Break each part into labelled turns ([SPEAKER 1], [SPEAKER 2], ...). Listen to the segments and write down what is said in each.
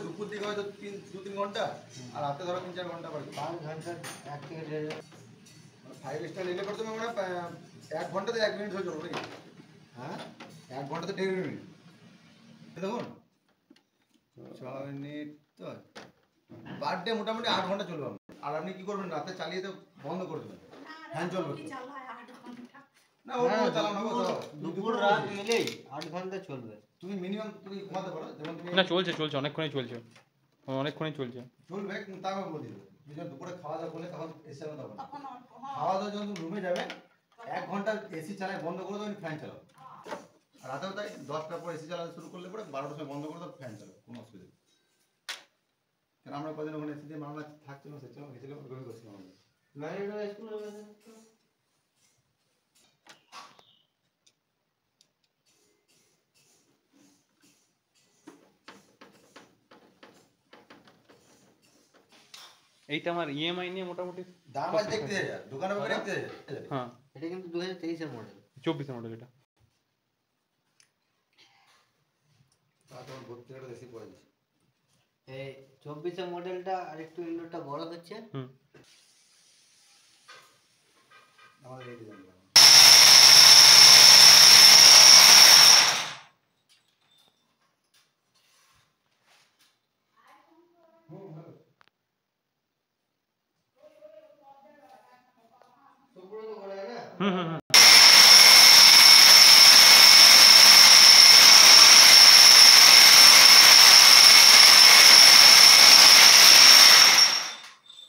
[SPEAKER 1] দুপুর দিকে হয়তো 2-3 ঘন্টা আর রাতে ধরো 3-4 ঘন্টা পরে
[SPEAKER 2] 5 ঘন্টা 1 থেকে 1.5
[SPEAKER 1] 5 স্টার নিলে পরে তুমি মানে 1 ঘন্টাতে 1 মিনিট হয়ে যাবে নাকি? হ্যাঁ 1 ঘন্টাতে 1.5 মিনিট দেখুন 6 মিনিট তো পার ডে মোটামুটি 8 ঘন্টা চলবে আর আপনি কি করবেন রাতে চালিয়ে তো বন্ধ করে দেবেন ফ্যান চলবে না ও চালাও না
[SPEAKER 2] দুপুর রাত মিলেই 8 ঘন্টা চলবে
[SPEAKER 1] তুমি মিনিমাম তুমি ঘুমাতে পারো যেমন তুমি
[SPEAKER 3] না চলছে অনেকক্ষণই চলছে
[SPEAKER 1] চলবে কিন্তু তাও বলে দিবে তুমি যখন দুপুরে খাওয়া দাওয়া করলে তখন এসি চালাতে হবে খাওয়া দাওয়া যখন রুমে যাবে 1 ঘন্টা এসি চালায় বন্ধ করে দেবেন ফ্যান চালাও আর রাতেও তাই 10টার পর এসি চালাতে শুরু করলে পরে 12টার সময় বন্ধ করে দেবো ফ্যান চালাও কোনো অসুবিধা নেই কারণ আমরা কদিন ওখানে এসি দিয়ে মামলা থাকছিল সেছিল গেছিলাম ওইভাবে করছিলাম আমরা
[SPEAKER 2] লাইট স্কুলে
[SPEAKER 3] এইটা আমার ইএমআই নিয়ে মোটামুটি
[SPEAKER 1] দাম আজ দেখতে যা দোকানে পাবে দেখতে যা
[SPEAKER 3] হ্যাঁ
[SPEAKER 2] এটা কিন্তু 2023 এর মডেল
[SPEAKER 3] 24 এর মডেল এটা
[SPEAKER 1] তোমার ভর্তি করে বেশি পড়ে যাচ্ছে
[SPEAKER 2] এই 24 এর মডেলটা আরেকটু ইনডোরটা বড় হচ্ছে
[SPEAKER 1] আমাদের এই ডিজাইন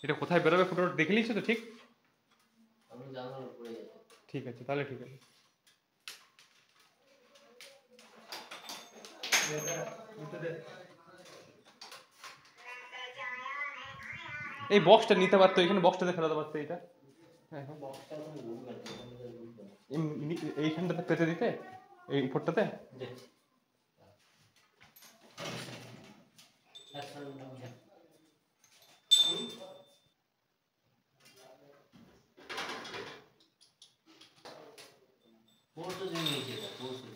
[SPEAKER 3] এটা কোথায় বেরোবে ফটোটা দেখে নিয়েছো তো ঠিক
[SPEAKER 2] আমি জানার উপরে গেছে
[SPEAKER 3] ঠিক আছে তাহলে ঠিক আছে এই বক্সটা নিতে পারতো এখানে বক্সটাতে ফেলাতে পারতো এটা
[SPEAKER 2] বক্সটা আমি বুঝতে
[SPEAKER 3] এইখানটাতে পেতে দিতে এই উপরটাতে
[SPEAKER 2] দেখছি পৌঁছে দিয়েছে পৌঁছে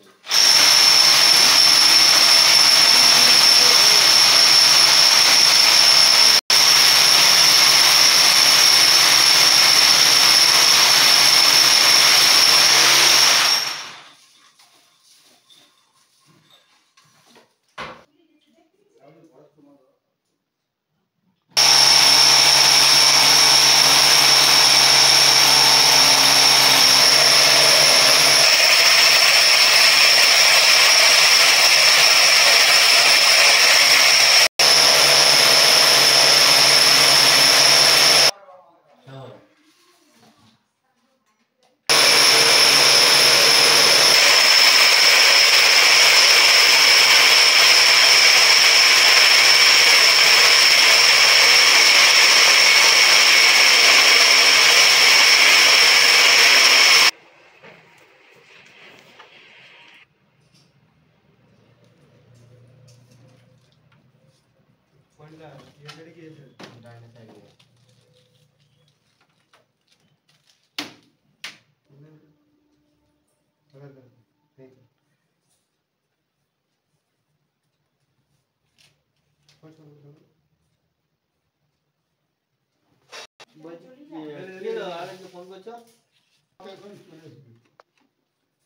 [SPEAKER 2] फोन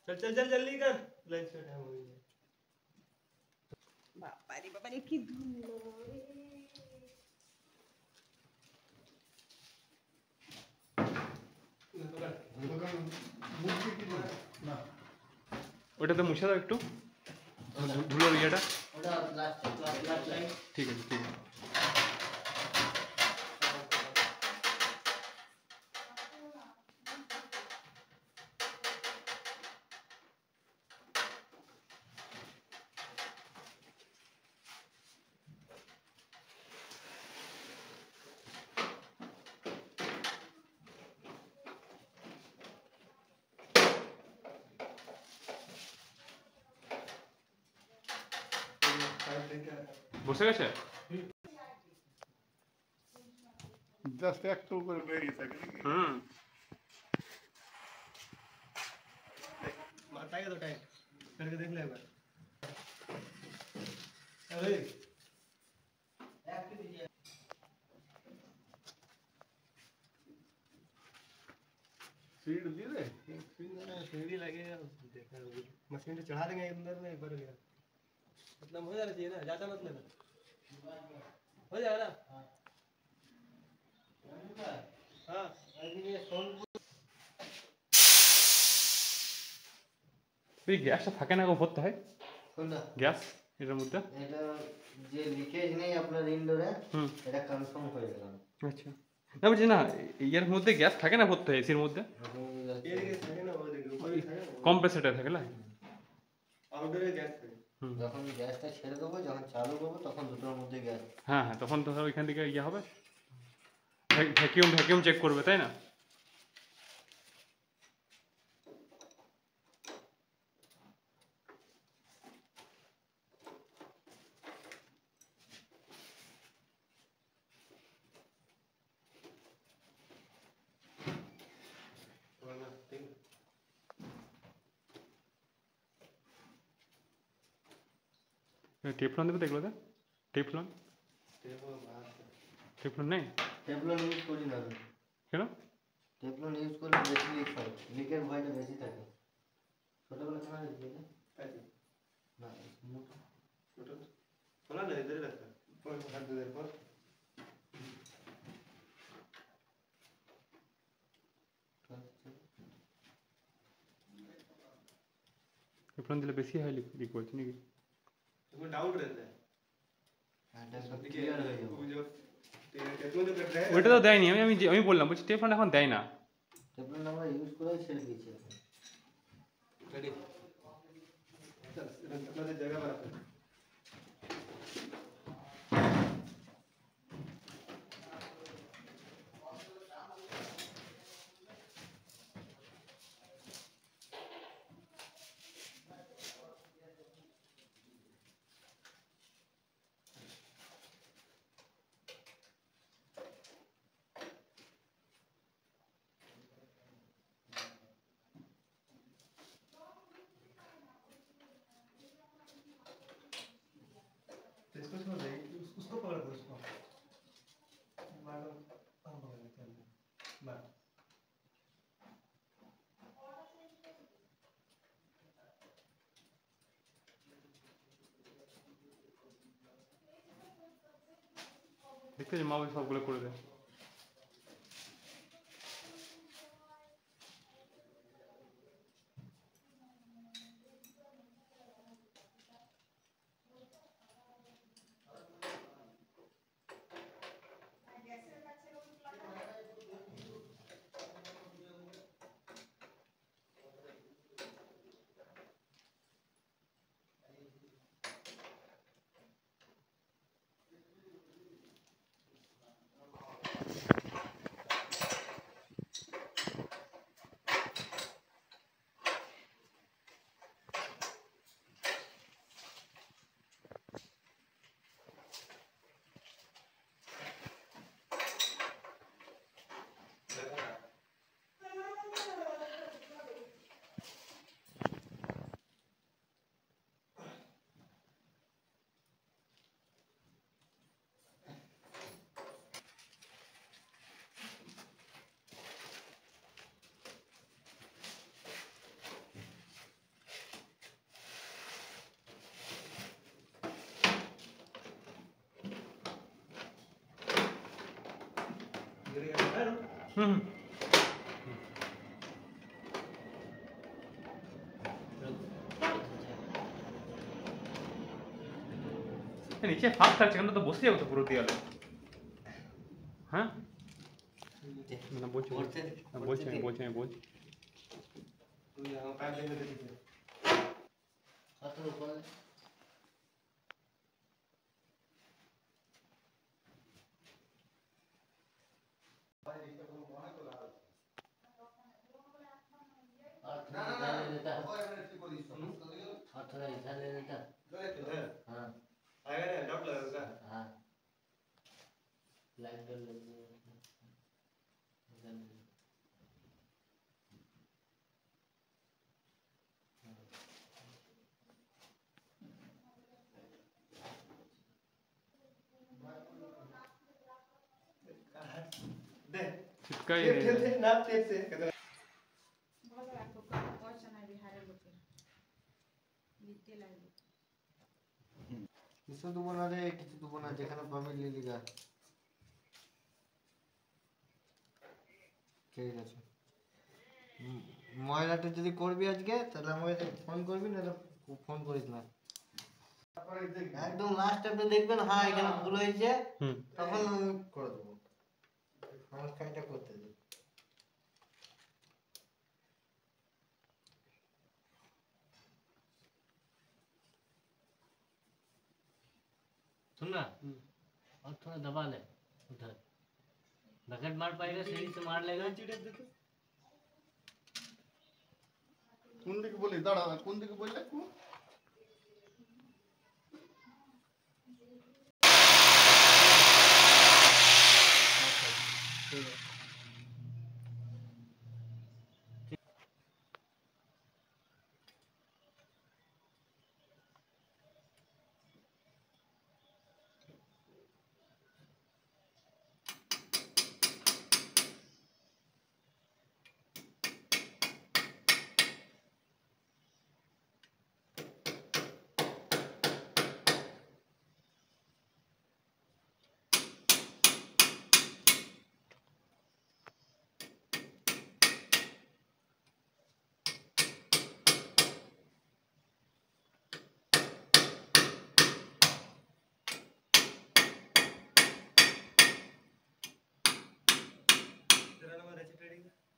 [SPEAKER 2] कर चल जल्दी कर लंच का टाइम हो गया
[SPEAKER 4] बाबा रे की धुलो
[SPEAKER 3] ওটাতে মুছে দাও একটু ধুলোর ইয়েটা
[SPEAKER 2] ওটা লাস্ট লাইন
[SPEAKER 3] ঠিক আছে ঠিক আছে বসে গেছে
[SPEAKER 5] জাস্ট একটু করে বেরিয়ে থাকে
[SPEAKER 1] मारता है तो टाइम करके देख ले एक बार अरे
[SPEAKER 5] स्पीड दे दे।
[SPEAKER 6] सीढ़ी लगेगा देखना होगा। मशीन पे चढ़ा देंगे अंदर में एक बार गया मतलब हो जाना चाहिए ना ज़्यादा मतलब हो जाएगा ना हाँ
[SPEAKER 3] এই গ্যাসটা থাকে না গো ভরতে হয়
[SPEAKER 2] কোনটা
[SPEAKER 3] গ্যাস এটার মধ্যে
[SPEAKER 2] এটা যে লিকেজ নেই আপনার ইনডোরে
[SPEAKER 3] হুম
[SPEAKER 2] এটা কনফার্ম হয়ে গেল
[SPEAKER 3] আচ্ছা না বলছি না এর মধ্যে গ্যাস থাকে না ভরতে হয় এসির মধ্যে
[SPEAKER 6] ये देखिए থাকে না वो देखिए ऊपर भी থাকে না
[SPEAKER 3] কম্প্রেসরটা থাকে না
[SPEAKER 6] আউটডোরে গ্যাস থাকে
[SPEAKER 2] যখন গ্যাসটা ছেড়ে দেবো যখন চালু করবো তখন দুটোর মধ্যে গ্যাস
[SPEAKER 3] হ্যাঁ হ্যাঁ তখন তো ওইখান থেকে ইয়ে হবে ভ্যাকিউম চেক করবে তাই না টেফলন দেবে দেখলো তো টেফলন টেফলন নেই
[SPEAKER 2] টেফলন ইউজ করি না আমি।
[SPEAKER 3] কেন
[SPEAKER 2] টেফলন ইউজ করলে বেশি লিক হয় লিকের ভয়টা বেশি থাকে ছোটবেলা কেন দিয়ে না মোটা
[SPEAKER 6] छोटा थोड़ा ना इधर ही रखा पर हाथ दे पर
[SPEAKER 3] টেফলন দিলে বেশি হয় লিক বলছি নাকি
[SPEAKER 6] उसमें डाउट रहता है
[SPEAKER 2] এটা
[SPEAKER 6] देखिए
[SPEAKER 2] ক্লিয়ার হয়ে যাবে
[SPEAKER 6] वो जो टेक्नो जो कर रहा है
[SPEAKER 3] ওইটা তো দেয়নি আমি বললাম বলছি টেফলন এখন দেয় না
[SPEAKER 2] টেফলন আমরা ইউজ করে ছেড়ে দিয়েছি এখন
[SPEAKER 6] रेडी चल अपना जगह पर रखो इसको छोड़ दे उसको पकड़ दो उसको मारो हम पकड़ लेते हैं मार
[SPEAKER 3] দেখতে যে মা বাবা সবগুলো করে দেয় হুম নিচে ফাঁক থাকছে কেন তো বসে যাবো তো পুরো দেয়ালে হ্যাঁ না বলছি বলছি
[SPEAKER 6] तू यहां पैर देने दे दीजिए
[SPEAKER 2] হাতের উপরে
[SPEAKER 1] না না না ওই আমরা ঠিক করে দিছি
[SPEAKER 2] और थोड़ा इधर ले लेता
[SPEAKER 6] इधर
[SPEAKER 2] हाँ
[SPEAKER 6] आएगा ना डाउट लगेगा
[SPEAKER 2] हाँ लाइट डल लग गया इधर ले।
[SPEAKER 6] दे
[SPEAKER 3] चिपका ही
[SPEAKER 6] टेप
[SPEAKER 3] नहीं
[SPEAKER 6] टेप ना टेप से
[SPEAKER 2] কিছু দেবো না রে, কিছু দেবো না, যেখানে পাবি লিলিগা। ঠিক আছে, ময়লাটা যদি করবি আজকে তাহলে আমাকে ফোন করবি, নাহলে ফোন করিস না। একদম লাস্ট আপনি দেখবেন হ্যাঁ এখানে ভুল হয়েছে, তখন আমি করে দেবো। আমার কাজটা করতে দিই।
[SPEAKER 7] सुन ना, और थोड़ा दबा ले उधर, बकेट मार पाएगा, सीढ़ी से मार लेगा।
[SPEAKER 5] কোন দিকে বলি, দাঁড়া, কোন দিকে বললে?
[SPEAKER 6] तेरा नंबर है ट्रेडिंग का?